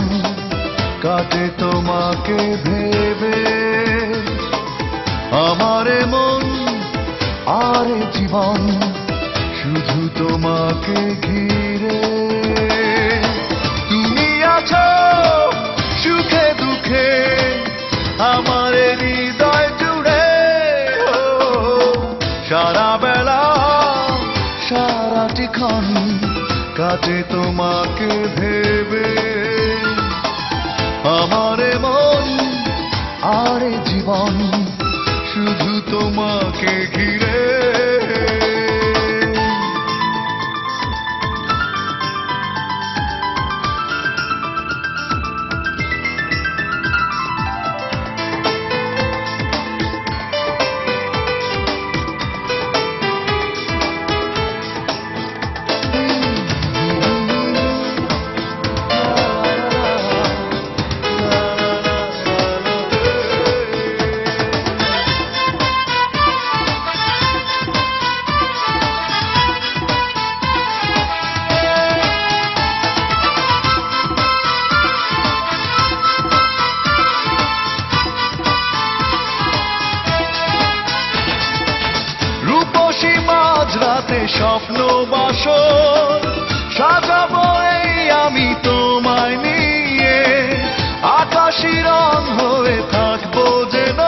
ক্ষণ কাটে তোমাকে ভেবে, আমারে মন আর জীবন শুধু তোমাকে ঘিরে। তুমি আছো সুখে দুঃখে আমার হৃদয় জুড়ে, সারা বেলা সারাটি ক্ষণ কাটে তোমাকে ভেবে, আমারে মন আর জীবন শুধু তোমাকে ঘিরে। রাতে স্বপ্ন বাসর সাজাবো এই আমি তোমায় নিয়ে, আকাশি রং হয়ে থাকবো যেন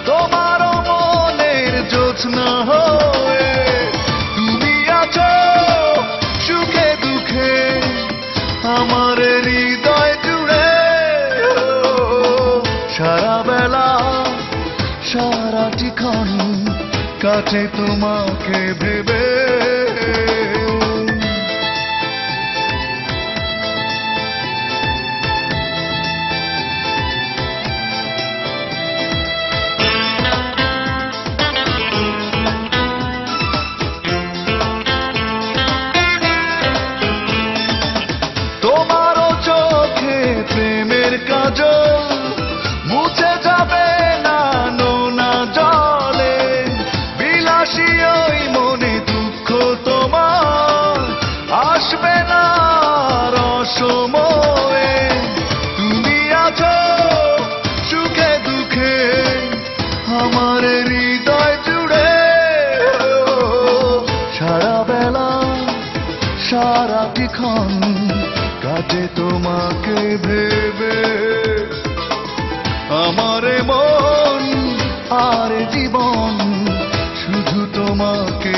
তোমার মনের জ্যোৎস্না হয়ে। তুমি আছো সুখে দুঃখে আমার হৃদয় জুড়ে, সারা বেলা সারাটি ক্ষণ কাছে তোমাকে ভেবে। তোমারও চোখে প্রেমের কাজল মুছে যাবে না নোনা জলে, বিলাসী ওই মনে দুঃখ তোমার আসবে না রসময়ে। তুমি আছো সুখে দুঃখে আমার হৃদয় জুড়ে, সারা বেলা সারাটি ক্ষণ কাটে তোমাকে ভেবে, আমারে মন আর জীবন শুধু তোমাকে